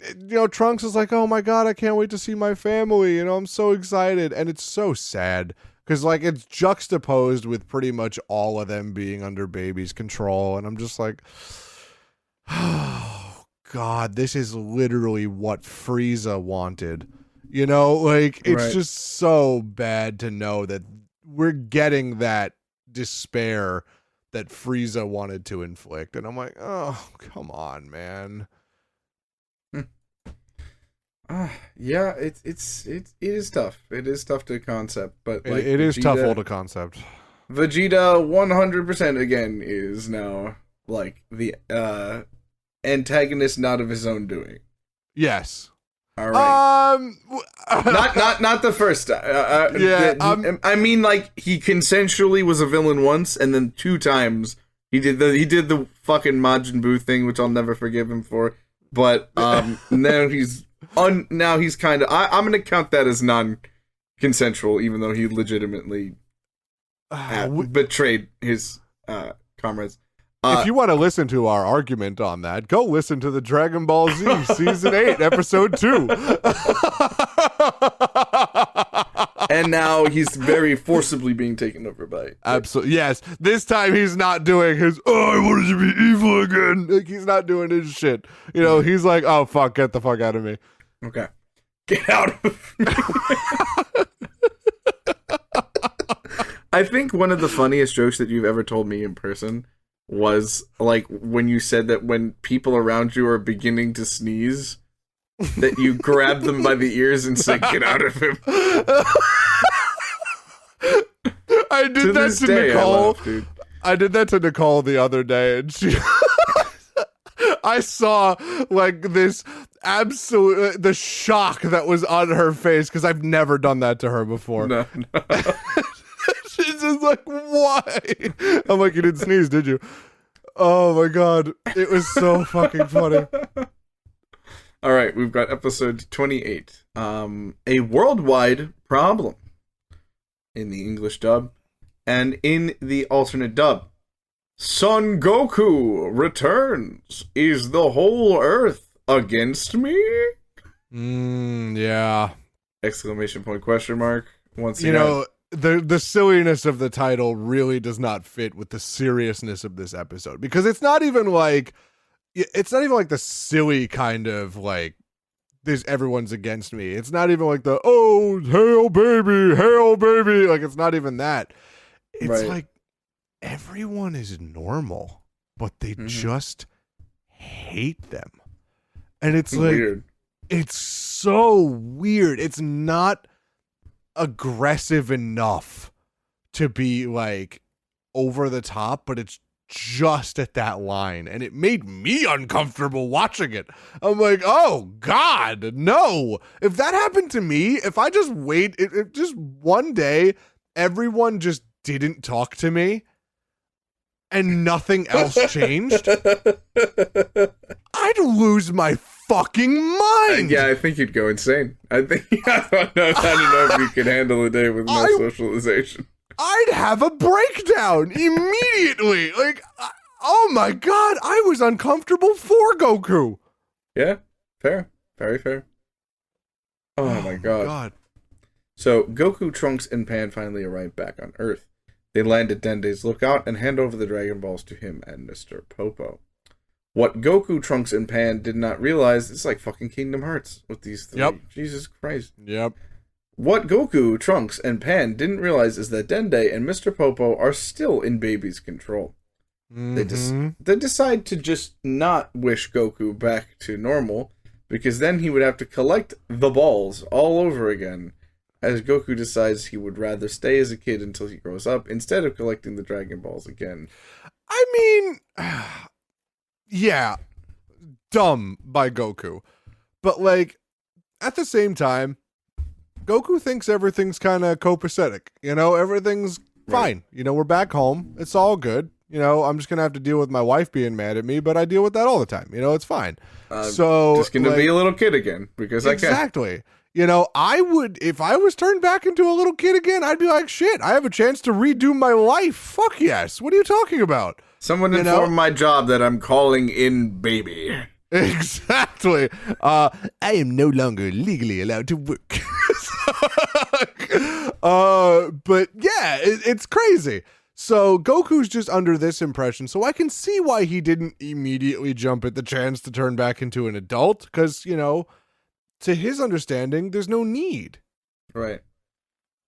Trunks is like, oh my God, I can't wait to see my family. I'm so excited. And it's so sad, because, like, it's juxtaposed with pretty much all of them being under Baby's control. And I'm just like, oh God, this is literally what Frieza wanted. Like, it's just so bad to know that we're getting that despair that Frieza wanted to inflict. And I'm like, oh, come on, man. Yeah, it is tough. It is tough to concept, but like, it is tough to concept. Vegeta 100% again is now like the antagonist, not of his own doing. Yes. All right. Not the first time. I mean, like, he consensually was a villain once, and then 2 times he did the fucking Majin Buu thing, which I'll never forgive him for. But now he's kind of. I'm gonna count that as non-consensual, even though he legitimately betrayed his comrades. If you want to listen to our argument on that, go listen to the Dragon Ball Z Season 8, Episode 2. And now he's very forcibly being taken over by... Absolutely. Yes. This time he's not doing his, I wanted to be evil again. Like, he's not doing his shit. He's like, oh, fuck, get the fuck out of me. Okay. Get out of me. I think one of the funniest jokes that you've ever told me in person was like when you said that when people around you are beginning to sneeze, that you grab them by the ears and say, get out of him. I did that to Nicole. I did that to Nicole the other day, and she I saw like this absolute the shock that was on her face, because I've never done that to her before. No. She's just like, why? I'm like, you didn't sneeze, did you? Oh my God. It was so fucking funny. All right, we've got episode 28. A worldwide problem in the English dub, and in the alternate dub. Son Goku returns. Is the whole Earth against me? Yeah. Exclamation point, question mark. Once again. The silliness of the title really does not fit with the seriousness of this episode, because it's not even like the silly kind of like this everyone's against me. It's not even like the hail baby, like, it's not even that. It's like everyone is normal, but they just hate them. And it's like weird. It's so weird. It's not aggressive enough to be like over the top, but it's just at that line, and it made me uncomfortable watching it. I'm like, oh God, no. If that happened to me, if I just if just one day everyone just didn't talk to me and nothing else changed, I'd lose my fucking mind. Yeah, I think you'd go insane. I don't know if you could handle a day with no socialization. I'd have a breakdown immediately. Like, oh my God, I was uncomfortable for Goku. Yeah, fair. Very fair. Oh my God. So, Goku, Trunks, and Pan finally arrive back on Earth. They land at Dende's lookout and hand over the Dragon Balls to him and Mr. Popo. What Goku, Trunks, and Pan did not realize is like fucking Kingdom Hearts with these three. Yep. Jesus Christ. Yep. What Goku, Trunks, and Pan didn't realize is that Dende and Mr. Popo are still in Baby's control. Mm-hmm. They decide to just not wish Goku back to normal, because then he would have to collect the balls all over again, as Goku decides he would rather stay as a kid until he grows up, instead of collecting the Dragon Balls again. I mean, yeah, dumb by Goku. But, like, at the same time, Goku thinks everything's kind of copacetic. You know, everything's fine. You know, we're back home. It's all good. You know, I'm just going to have to deal with my wife being mad at me, but I deal with that all the time. You know, it's fine. So just going to be a little kid again, because exactly. I can. You know, I would, if I was turned back into a little kid again, I'd be like, shit, I have a chance to redo my life. Fuck yes. What are you talking about? Someone informed my job that I'm calling in Baby. Exactly. I am no longer legally allowed to work. But yeah, it's crazy. So Goku's just under this impression, so I can see why he didn't immediately jump at the chance to turn back into an adult, because, you know, to his understanding, there's no need. Right.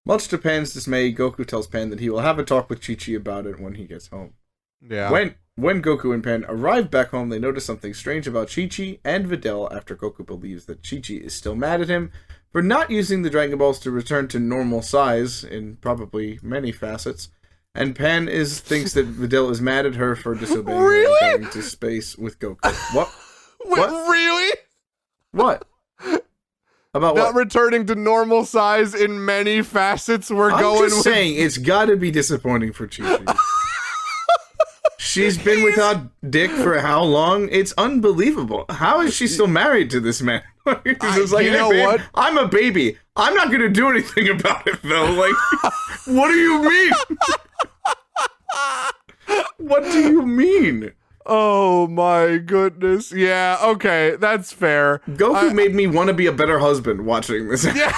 Much to Pan's dismay, Goku tells Pan that he will have a talk with Chi-Chi about it when he gets home. Yeah. When Goku and Pan arrive back home, they notice something strange about Chi-Chi and Videl after Goku believes that Chi-Chi is still mad at him for not using the Dragon Balls to return to normal size in probably many facets. And Pan thinks that Videl is mad at her for disobeying her and going to space with Goku. What? What? Really? What? About not what? Returning to normal size in many facets. I'm just saying, it's got to be disappointing for Chi-Chi. She's been without dick for how long? It's unbelievable. How is she still married to this man? It's like, you know babe, what? I'm a baby. I'm not going to do anything about it, though. Like, what do you mean? What do you mean? Oh my goodness. Yeah, okay, that's fair. Goku made me want to be a better husband watching this. Yeah.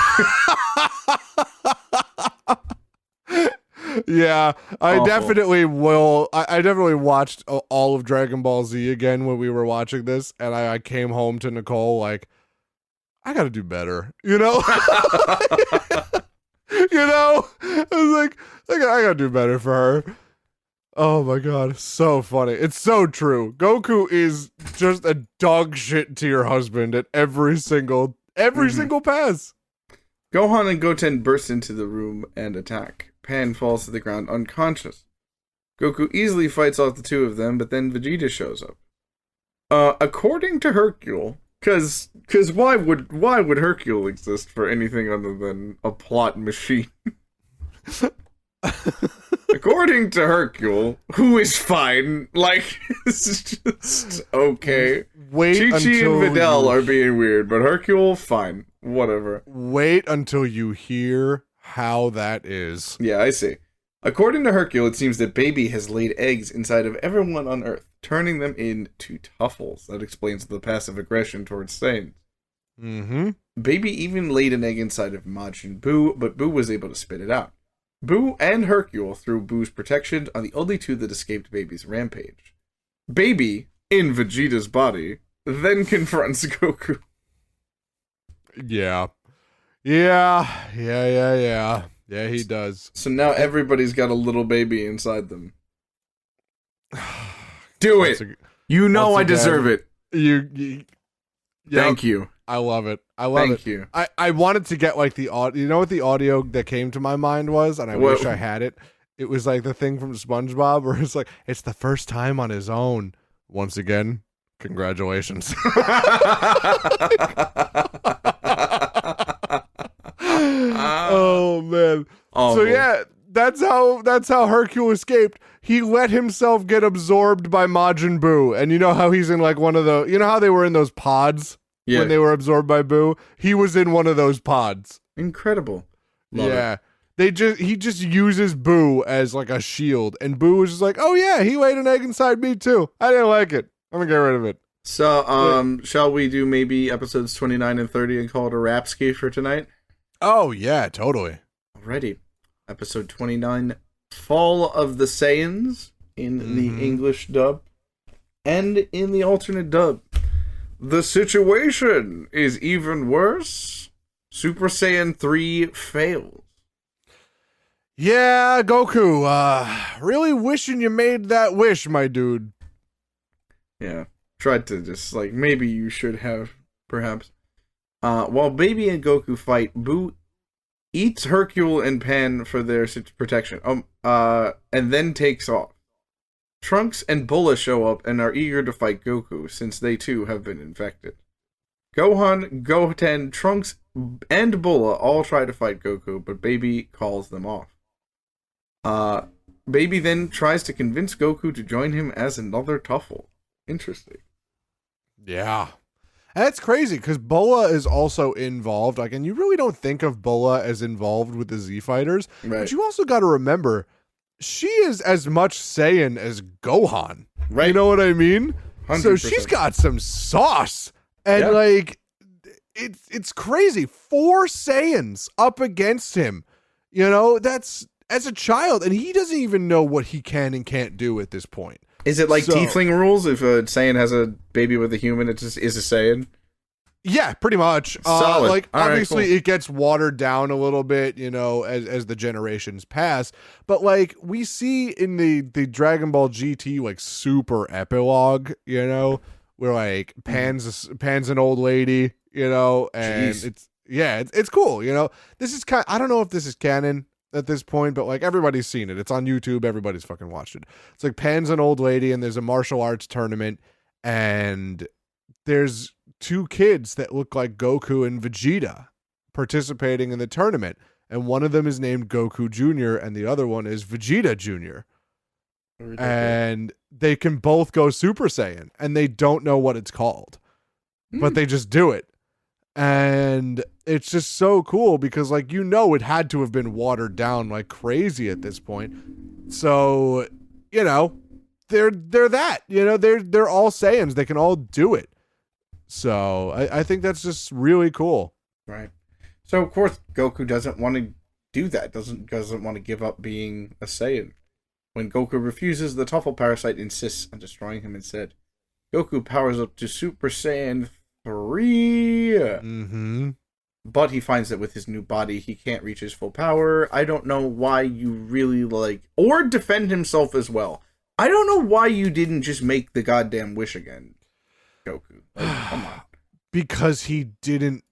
Yeah, I definitely will. I definitely watched all of Dragon Ball Z again when we were watching this, and I came home to Nicole like, I gotta do better, you know? You know? I was like, I gotta do better for her. Oh my God, so funny. It's so true. Goku is just a dog shit to your husband at every single pass. Gohan and Goten burst into the room and attack. Pan falls to the ground unconscious. Goku easily fights off the two of them, but then Vegeta shows up. According to Hercule, because why would Hercule exist for anything other than a plot machine? According to Hercule, who is fine, like, it's just okay. Wait Chi-Chi until and Videl are being weird, but Hercule, fine. Whatever. Wait until you hear how that is. Yeah, I see. According to Hercule, it seems that Baby has laid eggs inside of everyone on Earth, turning them into Tuffles. That explains the passive aggression towards Saiyans. Mm-hmm. Baby even laid an egg inside of Majin Buu, but Buu was able to spit it out. Buu and Hercule, through Buu's protection, are the only two that escaped Baby's rampage. Baby, in Vegeta's body, then confronts Goku. Yeah, he does. So now everybody's got a little baby inside them. Do it! You know I deserve it. Yep. Thank you. I love it. Thank you. I wanted to get like the audio. You know what the audio that came to my mind was, and I wish I had it. it was like the thing from SpongeBob where it's like, it's the first time on his own. Once again, congratulations. Oh man. So yeah, that's how Hercule escaped. He let himself get absorbed by Majin Buu. And you know how he's in like one of the, you know how they were in those pods when they were absorbed by Buu? He was in one of those pods. Incredible. Love it. He just uses Boo as like a shield, and Boo was just like, oh yeah, he laid an egg inside me too. I didn't like it. I'm gonna get rid of it. So, shall we do maybe episodes 29 and 30 and call it a wrap ski for tonight? Oh yeah, totally. Alrighty. Episode 29, Fall of the Saiyans in the English dub and in the alternate dub. The situation is even worse. Super Saiyan 3 fails. Yeah, Goku, really wishing you made that wish, my dude. Yeah, tried to just, like, maybe you should have, perhaps. While Baby and Goku fight, Boo eats Hercule and Pan for their protection, and then takes off. Trunks and Bulma show up and are eager to fight Goku, since they too have been infected. Gohan, Goten, Trunks, and Bulma all try to fight Goku, but Baby calls them off. Baby then tries to convince Goku to join him as another Tuffle. Interesting. Yeah. And that's crazy, because Boa is also involved. Like, and you really don't think of Boa as involved with the Z Fighters. Right. But you also got to remember, she is as much Saiyan as Gohan. Right. You know what I mean? 100%. So she's got some sauce. And, like, it's crazy. 4 Saiyans up against him. You know, that's as a child. And he doesn't even know what he can and can't do at this point. Is it like Tiefling rules? If a Saiyan has a baby with a human, it just is a Saiyan? Yeah, pretty much. Solid. Like, all obviously, right, cool. It gets watered down a little bit, you know, as the generations pass. But, like, we see in the Dragon Ball GT, like, super epilogue, you know, where, like, Pan's an old lady, you know, and Jeez. it's cool, you know. This is I don't know if this is canon at this point, but like everybody's seen it. It's on YouTube. Everybody's fucking watched it. It's like Pan's an old lady and there's a martial arts tournament and there's 2 kids that look like Goku and Vegeta participating in the tournament. And one of them is named Goku Jr. and the other one is Vegeta Jr. And they can both go Super Saiyan and they don't know what it's called, but they just do it. And it's just so cool because, like, you know, it had to have been watered down like crazy at this point. So, you know, they're that, you know, they're all Saiyans. They can all do it. So I think that's just really cool. Right. So, of course, Goku doesn't want to do that. Doesn't want to give up being a Saiyan. When Goku refuses, the Tuffle parasite insists on destroying him instead. Goku powers up to Super Saiyan 3. But he finds that with his new body, he can't reach his full power. I don't know why you really or defend himself as well. I don't know why you didn't just make the goddamn wish again, Goku. Like, come on. Because he didn't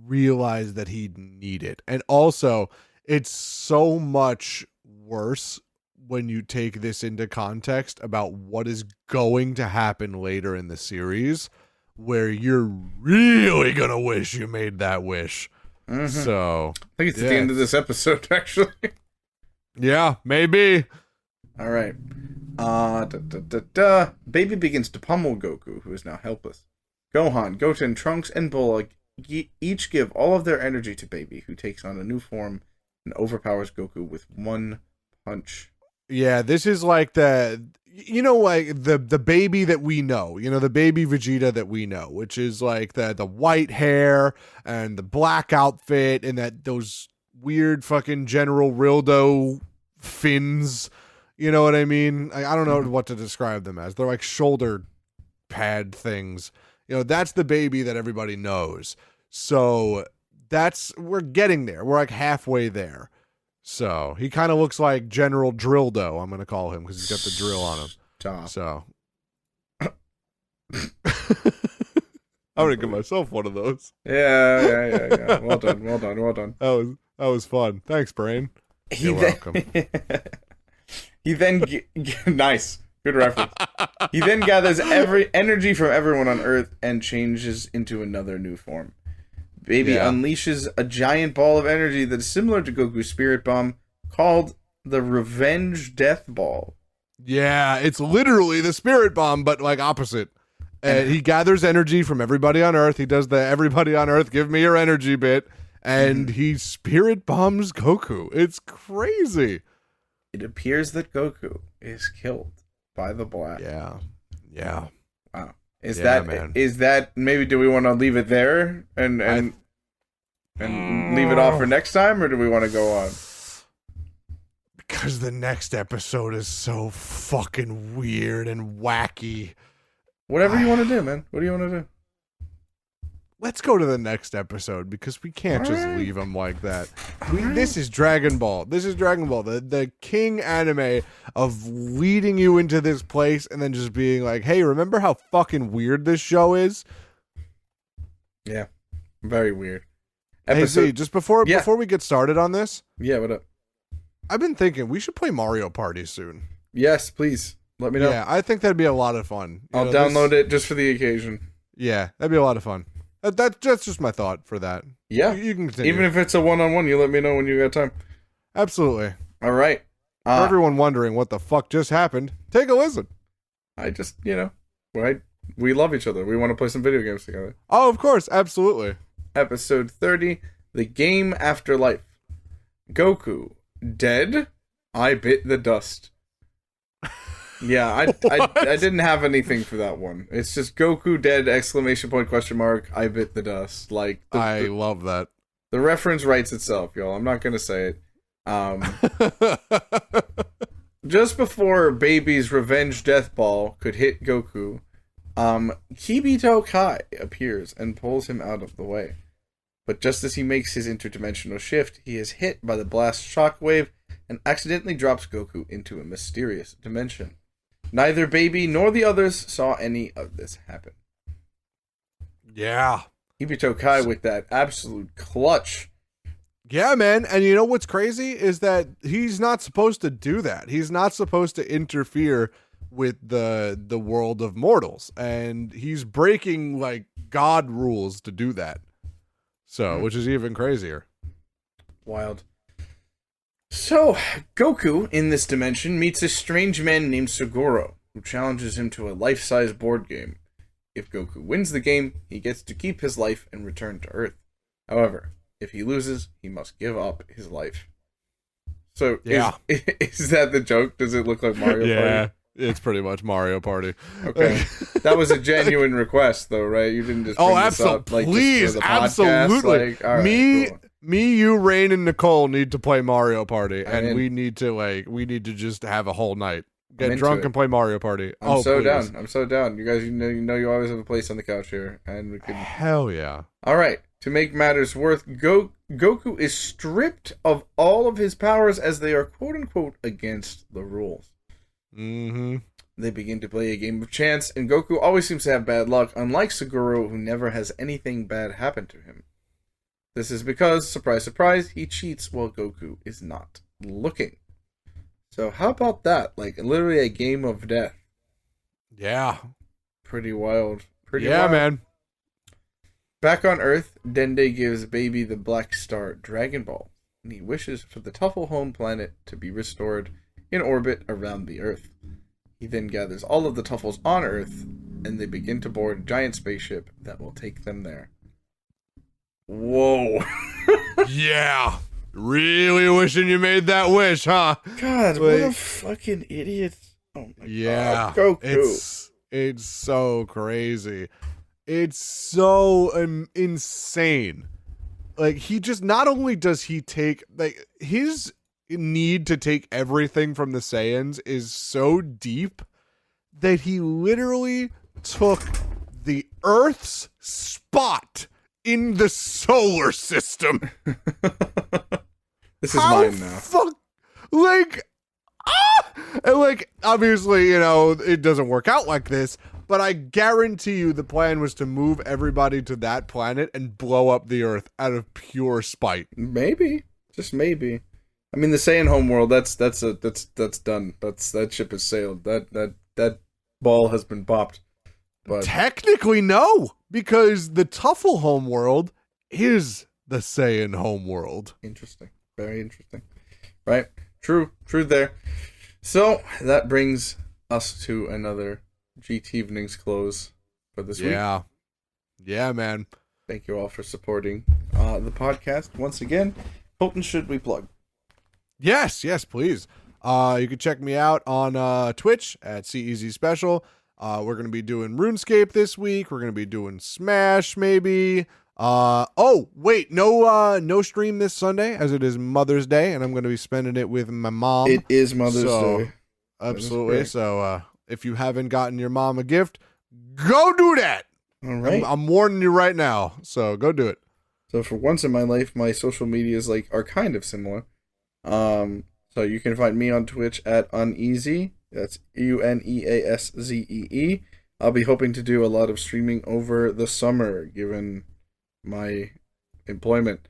realize that he'd need it. And also, it's so much worse when you take this into context about what is going to happen later in the series, where you're really gonna wish you made that wish. So I think it's at the end of this episode, actually. Yeah, maybe. All right. Baby begins to pummel Goku, who is now helpless. Gohan, Goten, Trunks, and Bulma each give all of their energy to Baby, who takes on a new form and overpowers Goku with one punch. Yeah, this is like the baby that we know, you know, the baby Vegeta that we know, which is like the white hair and the black outfit and those weird fucking General Rildo fins. You know what I mean? I don't know what to describe them as. They're like shoulder pad things. You know, that's the baby that everybody knows. So we're getting there. We're like halfway there. So he kind of looks like General Drildo, I'm going to call him, because he's got the drill on him. Stop. So I'm going to give myself one of those. Yeah. Well done. That was fun. Thanks, Brain. You're welcome. He then nice, good reference. He then gathers every energy from everyone on Earth and changes into another new form. Baby unleashes a giant ball of energy that is similar to Goku's Spirit Bomb, called the Revenge Death Ball. Yeah, it's literally the Spirit Bomb, but like opposite. And he gathers energy from everybody on Earth. He does the everybody on Earth give me your energy bit, and he Spirit Bombs Goku. It's crazy. It appears that Goku is killed by the blast. Yeah. Wow. Is that maybe, do we want to leave it there and leave it off for next time, or do we want to go on? Because the next episode is so fucking weird and wacky. Whatever you want to do, man. What do you want to do? Let's go to the next episode, because we can't just leave them like that. This is Dragon Ball. This is Dragon Ball, the king anime of leading you into this place and then just being like, hey, remember how fucking weird this show is? Yeah. Very weird. Hey, Z, just before we get started on this. Yeah, what up? I've been thinking we should play Mario Party soon. Yes, please. Let me know. Yeah, I think that'd be a lot of fun. I'll download it just for the occasion. Yeah, that'd be a lot of fun. That's just my thought for that. Yeah. You can continue. Even if it's a one-on-one, you let me know when you got time. Absolutely. All right. For everyone wondering what the fuck just happened, take a listen. I just, right? We love each other. We want to play some video games together. Oh, of course. Absolutely. Episode 30, The Game After Life. Goku, dead? I bit the dust. Yeah, I didn't have anything for that one. It's just Goku dead, ! I bit the dust. Like, I love that. The reference writes itself, y'all. I'm not going to say it. Just before Baby's Revenge Death Ball could hit Goku, Kibito Kai appears and pulls him out of the way. But just as he makes his interdimensional shift, he is hit by the blast shockwave and accidentally drops Goku into a mysterious dimension. Neither Baby nor the others saw any of this happen. Yeah. Kibito Kai with that absolute clutch. Yeah, man. And you know what's crazy is that he's not supposed to do that. He's not supposed to interfere with the world of mortals. And he's breaking, like, God rules to do that. So, which is even crazier. Wild. So, Goku, in this dimension, meets a strange man named Suguro, who challenges him to a life-size board game. If Goku wins the game, he gets to keep his life and return to Earth. However, if he loses, he must give up his life. So, is that the joke? Does it look like Mario Party? Yeah, it's pretty much Mario Party. Okay. That was a genuine request, though, right? You didn't just bring this up, like, please, just for the podcast. absolutely. Like, all right, cool. Me, you, Rain, and Nicole need to play Mario Party, and we need to just have a whole night, get drunk, and play Mario Party. I'm so down. I'm so down. You guys, you know, you always have a place on the couch here, and we could. Hell yeah! All right. To make matters worse, Goku is stripped of all of his powers as they are "quote unquote" against the rules. Mm-hmm. They begin to play a game of chance, and Goku always seems to have bad luck, unlike Suguro, who never has anything bad happen to him. This is because, surprise, surprise, he cheats while Goku is not looking. So how about that? Like, literally a game of death. Yeah. Pretty wild. Yeah, man. Back on Earth, Dende gives Baby the Black Star Dragon Ball, and he wishes for the Tuffle home planet to be restored in orbit around the Earth. He then gathers all of the Tuffles on Earth, and they begin to board a giant spaceship that will take them there. Whoa. Yeah. Really wishing you made that wish, huh? God, what a fucking idiot. Oh my God. Goku. It's so crazy. It's so insane. Like, he just, not only does he take, like, his need to take everything from the Saiyans is so deep that he literally took the Earth's spot in the solar system. This is mine now. And like, obviously, you know, it doesn't work out like this, but I guarantee you the plan was to move everybody to that planet and blow up the Earth out of pure spite. Maybe. Just maybe. I mean, the Saiyan homeworld, that's done. That ship has sailed. That ball has been popped. But Technically, no, because the Tuffle homeworld is the Saiyan homeworld. interesting. Very interesting. Right? True there. So, that brings us to another GT Evenings close for this week. Yeah, man. Thank you all for supporting the podcast. Once again, Colton, should we plug? Yes, please. You can check me out on Twitch at CEZ Special. We're going to be doing RuneScape this week. We're going to be doing Smash, maybe. Wait, no stream this Sunday, as it is Mother's Day, and I'm going to be spending it with my mom. It is Mother's Day. Absolutely. So, if you haven't gotten your mom a gift, go do that. All right. I'm warning you right now, so go do it. So for once in my life, my social medias are kind of similar. So you can find me on Twitch at Uneasy. That's UNEASZEE. I'll be hoping to do a lot of streaming over the summer, given my employment.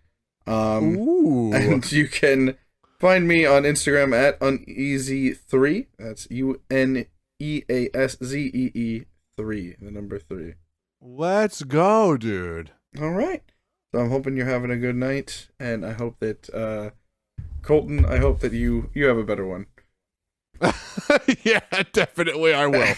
Ooh. And you can find me on Instagram at Uneasy3. That's UNEASZEE 3, the number 3. Let's go, dude. All right. So I'm hoping you're having a good night, and I hope that Colton, I hope that you have a better one. Yeah, definitely I will.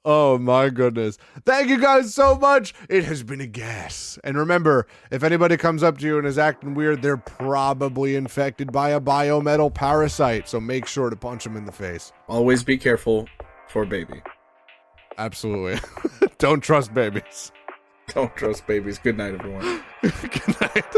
Oh my goodness. Thank you guys so much. It has been a gas. And remember, if anybody comes up to you and is acting weird, they're probably infected by a biometal parasite, so make sure to punch them in the face. Always be careful for baby. Absolutely. Don't trust babies. Don't trust babies. Good night, everyone. Good night.